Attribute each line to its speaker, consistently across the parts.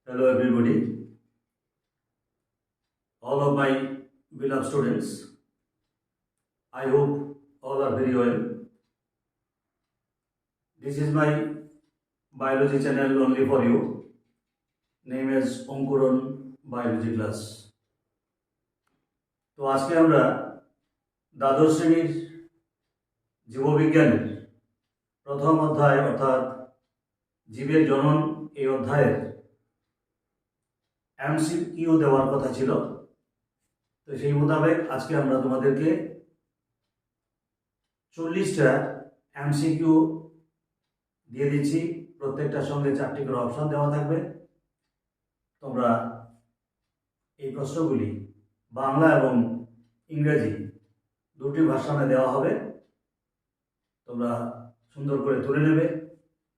Speaker 1: Hello everybody, all of my beloved students. I hope all are very well. This is my biology channel only for you. Name is Onkuron Biology Class. তো আজকে আমরা দ্বাদশ শ্রেণীর জীববিজ্ঞানের প্রথম অধ্যায় অর্থাৎ জীবের জনন এই অধ্যায়ের এমসিকিউ দেওয়ার কথা ছিল। তো সেই মোতাবেক আজকে আমরা তোমাদেরকে 40টা এমসিকিউ দিয়ে দিচ্ছি। প্রত্যেকটার সঙ্গে 4টি করে অপশন দেওয়া থাকবে। তোমরা এই প্রশ্নগুলি বাংলা এবং ইংরেজি দুটি ভাষায় দেওয়া হবে। তোমরা সুন্দর করে তুলে নেবে,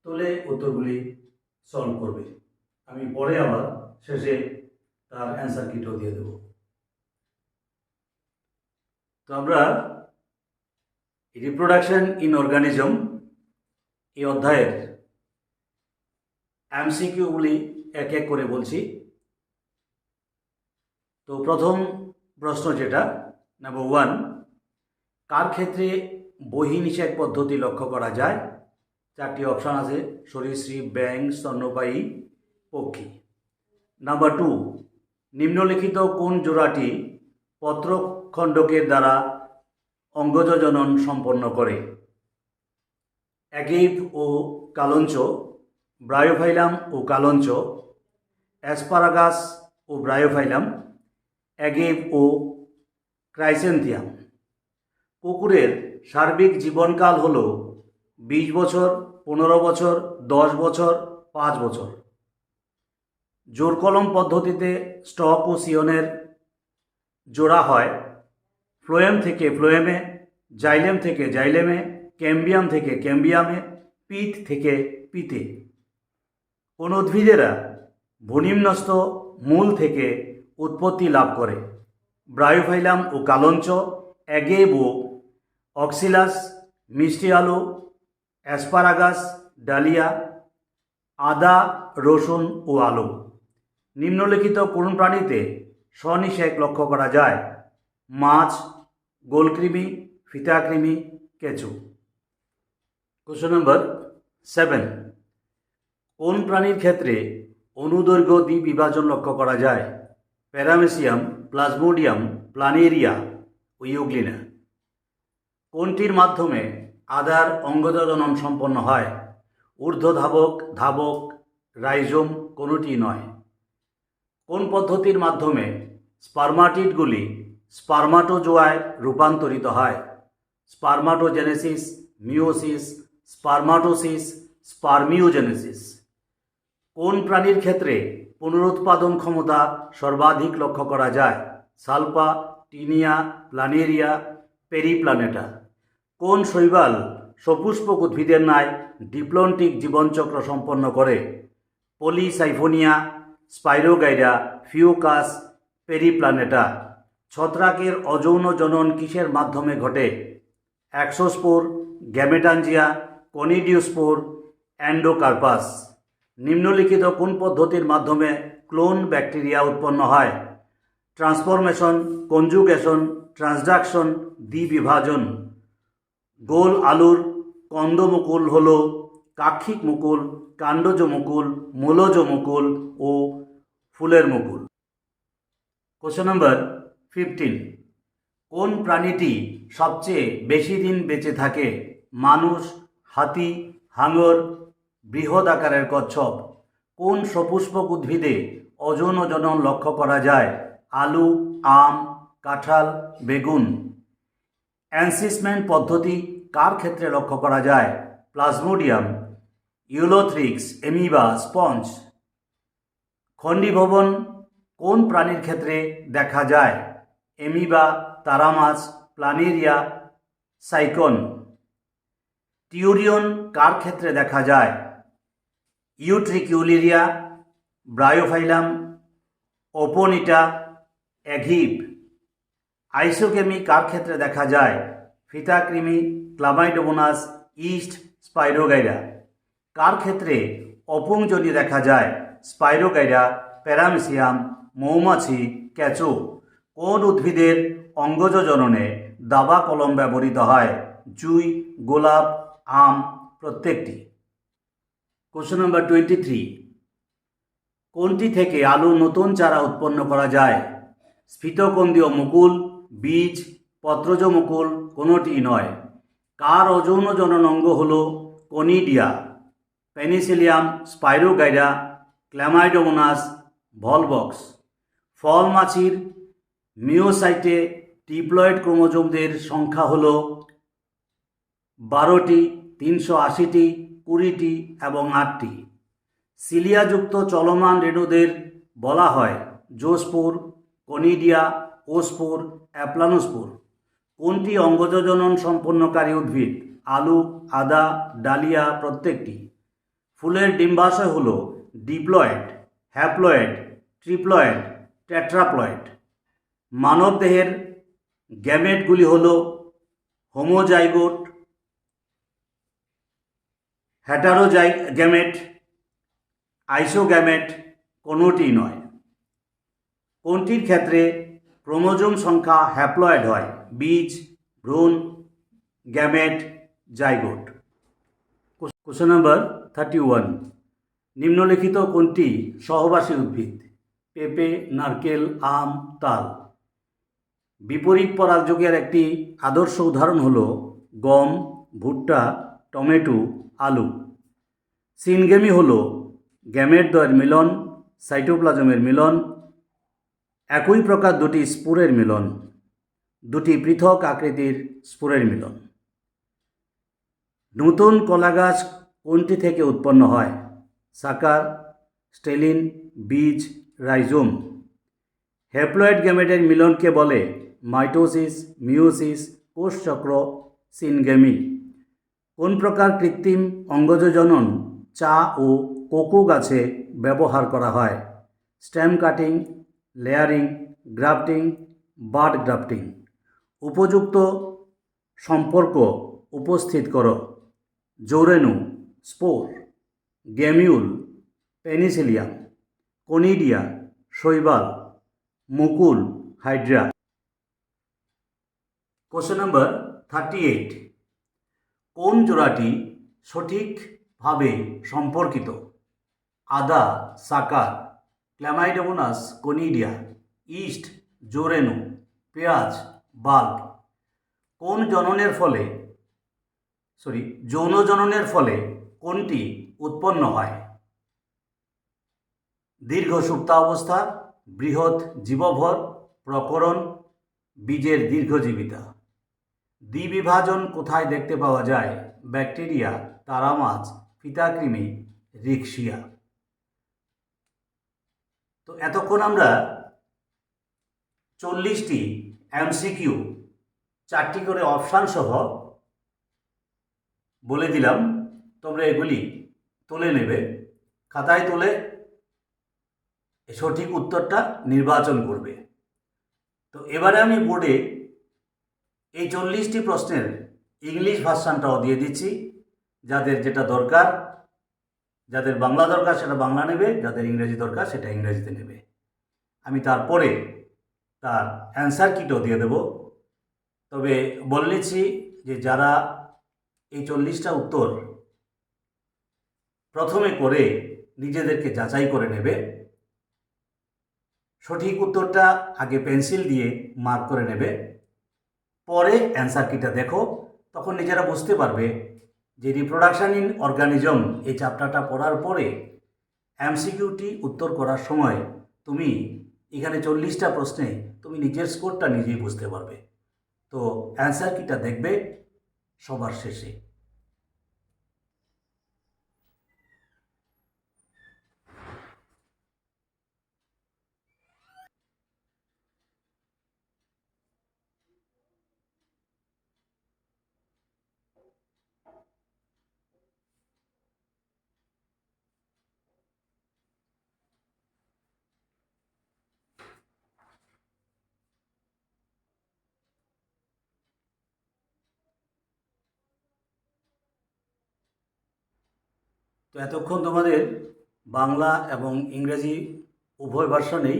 Speaker 1: তুলে উত্তরগুলি সলভ করবে। আমি পরে আবার শেষে তার অ্যান্সার কিটও দিয়ে দেব। তো আমরা রিপ্রোডাকশন ইন অর্গানিজম এই অধ্যায়ের এমসিকিউগুলি এক এক করে বলছি। তো প্রথম প্রশ্ন যেটা নাম্বার 1, কার ক্ষেত্রে বহিঃনিষেক পদ্ধতি লক্ষ্য করা যায়? 4টি অপশন আছে: সরীসৃপ, ব্যাঙ, স্তন্যপায়ী, পক্ষী। নাম্বার 2, নিম্নলিখিত কোন জোড়াটি পত্রখণ্ডকের দ্বারা অঙ্গজ জনন সম্পন্ন করে? অ্যাগেইভ ও কালঞ্চ, ব্রায়োফাইলাম ও কালঞ্চ, অ্যাসপারাগাস ও ব্রায়োফাইলাম, অ্যাগেইভ ও ক্রাইসেন্থিয়াম। কুকুরের সার্বিক জীবনকাল হল 20 বছর, 15 বছর, 10 বছর, 5 বছর। জোড়কলম পদ্ধতিতে স্টক ও সিয়নের জোড়া হয় ফ্লোয়েম থেকে ফ্লোয়েমে, জাইলেম থেকে জাইলেমে, ক্যাম্বিয়াম থেকে ক্যাম্বিয়ামে, পিত থেকে পিতে। কোন উদ্ভিদেরা ভূনিম্নস্থ মূল থেকে উৎপত্তি লাভ করে? ব্রায়োফাইলাম ও কালঞ্চ, অ্যাগেইভ ও অক্সিলাস, মিষ্টি আলু, অ্যাসপারাগাস, ডালিয়া, আদা, রসুন ও আলু। নিম্নলিখিত কোন প্রাণীতে স্বনিষেক লক্ষ্য করা যায়? মাছ, গোলকৃমি, ফিতাকৃমি, কেঁচো। কোশ্চেন নম্বর 7, কোন প্রাণীর ক্ষেত্রে অনুদৈর্ঘ্য দ্বিবিভাজন লক্ষ্য করা যায়? প্যারামেসিয়াম, প্লাজমোডিয়াম, প্লানেরিয়া ও ইউগ্লিনা। কোনটির মাধ্যমে আদার অঙ্গজনন সম্পন্ন হয়? ঊর্ধ্বধাবক, ধাবক, রাইজোম, কোনোটি নয়। কোন পদ্ধতির মাধ্যমে স্পার্মাটিডগুলি স্পার্মাটোজোয়ায় রূপান্তরিত হয়? Spermatogenesis, meiosis, spermatosis, spermiogenesis. কোন প্রাণীর ক্ষেত্রে পুনরুৎপাদন ক্ষমতা সর্বাধিক লক্ষ্য করা যায়? Salpa, Taenia, Planaria, Periplaneta. কোন শৈবাল সপুষ্পক উদ্ভিদের ন্যায় ডিপ্লন্টিক জীবনচক্র সম্পন্ন করে? Polysiphonia, Spirogyra, Fucus, Periplaneta. ছত্রাকের অযৌন জনন কিসের মাধ্যমে ঘটে? অ্যাক্সোস্পোর, গ্যামেটাঞ্জিয়া, কনিডিওস্পোর, অ্যান্ডোকার্পাস। নিম্নলিখিত কোন পদ্ধতির মাধ্যমে ক্লোন ব্যাকটেরিয়া উৎপন্ন হয়? ট্রান্সফরমেশন, কনজুগেশন, ট্রান্সডাকশন, দ্বিবিভাজন। গোল আলুর কন্দমুকুল হল কাক্ষিক মুকুল, কাণ্ডজ মুকুল, মূলজ মুকুল ও ফুলের মুকুল। কোশ্চেন নম্বর 15, কোন প্রাণীটি সবচেয়ে বেশি দিন বেঁচে থাকে? মানুষ, হাতি, হাঙর, বৃহৎ আকারের কচ্ছপ। কোন সপুষ্পক উদ্ভিদে অযৌন জনন লক্ষ্য করা যায়? আলু, আম, কাঁঠাল, বেগুন। অ্যানসিসমেন্ট পদ্ধতি কার ক্ষেত্রে লক্ষ্য করা যায়? Plasmodium, Ulothrix, Amoeba, sponge. খণ্ডীভবন কোন প্রাণীর ক্ষেত্রে দেখা যায়? এমিবা, তারামাছ, প্লানেরিয়া, সাইকন। টিউরিয়ন কার ক্ষেত্রে দেখা যায়? ইউট্রিকিউলিরিয়া, ব্রায়োফাইলাম, ওপোনিটা, অ্যাগিভ। আইসোকেমি কার ক্ষেত্রে দেখা যায়? ফিতাকৃমি, ক্লামাইডোমোনাস, ইস্ট, স্পাইরোগাইরা। কার ক্ষেত্রে অপুংজনি দেখা যায়? স্পাইরোগাইরা, প্যারামিসিয়াম, মৌমাছি, কেঁচো। কোন উদ্ভিদের অঙ্গজ জননে দাবা কলম ব্যবহৃত হয়? জুঁই, গোলাপ, আম, প্রত্যেকটি। কোশ্চেন নাম্বার 23, কোনটি থেকে আলু নতুন চারা উৎপন্ন করা যায়? স্ফীতকন্দিয় মুকুল, বীজ, পত্রজ মুকুল, কোনোটি নয়। কার অযৌন জনন অঙ্গ হল conidia? Penicillium, Spirogyra, Chlamydomonas, Volvox. ফল মাছির মিওসাইটে ডিপ্লয়েড ক্রোমোজোমদের সংখ্যা হল 12টি, 380টি, 20টি এবং 8টি। সিলিয়াযুক্ত চলমান রেণুদের বলা হয় জোস্পোর, কনিডিয়া, ওস্পোর, অ্যাপ্লানোস্পোর। কোনটি অঙ্গজ জনন সম্পন্নকারী উদ্ভিদ? আলু, আদা, ডালিয়া, প্রত্যেকটি। ফুলের ডিম্বাশয় হল ডিপ্লয়েড, হ্যাপ্লয়েড, ট্রিপ্লয়েড, টেট্রাপ্লয়েড। মানবদেহের গ্যামেটগুলি হল হোমোজাইগোট, গ্যামেট, আইসোগ্যামেট, কোনোটি নয়। কোনটির ক্ষেত্রে ক্রোমোজোম সংখ্যা হ্যাপ্লয়েড হয়? বীজ, ভ্রূণ, গ্যামেট, জাইগোট। কোশ্চেন নাম্বার 31, নিম্নলিখিত কোনটি সহবাসী উদ্ভিদ? পেঁপে, নারকেল, আম, তাল। বিপরীত পরাগযোগের একটি আদর্শ উদাহরণ হল গম, ভুট্টা, টমেটো, আলু। সিনগেমি হল গ্যামেটদ্বয়ের মিলন, সাইটোপ্লাজমের মিলন, একই প্রকার দুটি স্পোরের মিলন, দুটি পৃথক আকৃতির স্পোরের মিলন। নতুন কলাগাছ কোনটি থেকে উৎপন্ন হয়? সাকার, স্টেলিন, বীজ, রাইজোম। হ্যাপ্লয়েড গ্যামেটের মিলনকে বলে মাইটোসিস, মিওসিস, কোষচক্র, সিনগেমি। কোন প্রকার কৃত্রিম অঙ্গজ জনন চা ও কোকো গাছে ব্যবহার করা হয়? Stem cutting, layering, grafting, bud grafting. উপযুক্ত সম্পর্ক উপস্থিত করো। জৌরেনু, স্পোর, গ্যামিউল, পেনিসিলিয়াম, কনিডিয়া, শৈবাল, মুকুল, হাইড্রা। কোশ্চেন নাম্বার 38, কোন জোড়াটি সঠিকভাবে সম্পর্কিত? আদা, সাকার, ক্ল্যামাইডোমোনাস, কনিডিয়া, ইস্ট, জোরেনু, পেঁয়াজ, বাল্ব। কোন যৌন জননের ফলে কোনটি উৎপন্ন হয়? দীর্ঘ সুপ্তাবস্থা, বৃহৎ জীবভর, প্রকরণ, বীজের দীর্ঘজীবিতা। দ্বিবিভাজন কোথায় দেখতে পাওয়া যায়? ব্যাকটেরিয়া, তারামাছ, ফিতাকৃমি, রিক্সিয়া। তো এতক্ষণ আমরা 40টি এমসিকিউ, 4টি করে অপশান সহ বলে দিলাম। তোমরা এগুলি তুলে নেবে, খাতায় তুলে সঠিক উত্তরটা নির্বাচন করবে। তো এবারে আমি বোর্ডে এই 40টি প্রশ্নের ইংলিশ ভার্সানটাও দিয়ে দিচ্ছি। যাদের যেটা দরকার, যাদের বাংলা দরকার সেটা বাংলা নেবে, যাদের ইংরেজি দরকার সেটা ইংরেজিতে নেবে। আমি তারপরে তার অ্যান্সার কিটও দিয়ে দেব। তবে বলে নিচ্ছি যে যারা এই 40টা উত্তর প্রথমে করে নিজেদেরকে যাচাই করে নেবে, সঠিক উত্তরটা আগে পেন্সিল দিয়ে মার্ক করে নেবে, পরে অ্যান্সার কিটা দেখো, তখন নিজেরা বুঝতে পারবে যে রিপ্রোডাকশন ইন অর্গানিজম এই চ্যাপ্টারটা পড়ার পরে এমসিকিউটি উত্তর করার সময় তুমি এখানে 40টা প্রশ্নে তুমি নিজের স্কোরটা নিজেই বুঝতে পারবে। তো অ্যান্সার কিটা দেখবে সবার শেষে। তো এতক্ষণ তোমাদের বাংলা এবং ইংরেজি উভয় ভার্সনেই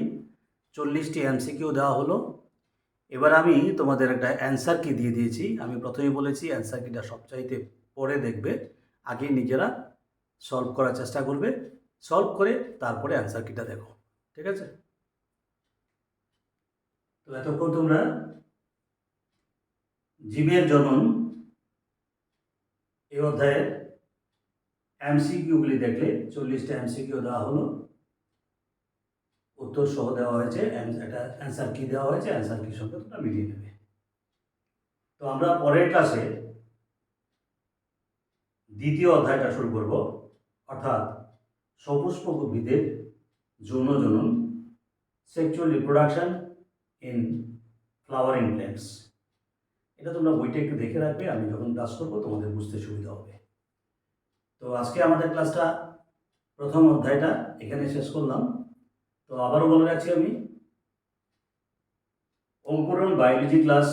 Speaker 1: 40টি এমসিকিউ দেওয়া হলো। এবার আমি তোমাদের একটা অ্যান্সার কি দিয়ে দিয়েছি। আমি প্রথমেই বলেছি অ্যান্সার কিটা সবচাইতে পরে দেখবে, আগে নিজেরা সলভ করার চেষ্টা করবে, সলভ করে তারপরে অ্যান্সার কিটা দেখো, ঠিক আছে? তো এতক্ষণ তোমরা জীবের জনন এই অধ্যায়ের এমসিকিউগুলি দেখলে। 40টা এমসিকিউ দেওয়া হলো, উত্তর সহ দেওয়া হয়েছে, একটা অ্যান্সার কি দেওয়া হয়েছে, অ্যান্সার কির সঙ্গে তোমরা মিলিয়ে নেবে। তো আমরা পরের ক্লাসে দ্বিতীয় অধ্যায়টা শুরু করব, অর্থাৎ সপুষ্পক উদ্ভিদের যৌন জনন, sexual reproduction in flowering plants. এটা তোমরা বইটা একটু দেখে রাখবে, আমি যখন ক্লাস করবো তোমাদের বুঝতে সুবিধা হবে। তো আজকে আমাদের ক্লাসটা প্রথম অধ্যায়টা এখানে শেষ করলাম। তো আবারও বলে রাখছি আমি, অঙ্কুরন বায়োলজি ক্লাস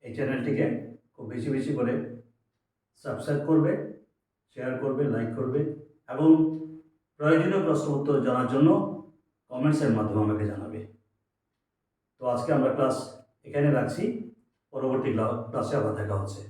Speaker 1: এই চ্যানেলটিকে খুব বেশি বেশি করে সাবস্ক্রাইব করবে, শেয়ার করবে, লাইক করবে এবং প্রয়োজনীয় প্রশ্ন উত্তর জানার জন্য কমেন্টসের মাধ্যমে আমাকে জানাবে। তো আজকে আমরা ক্লাস এখানে রাখছি, পরবর্তী ক্লাসে আবার দেখা হচ্ছে।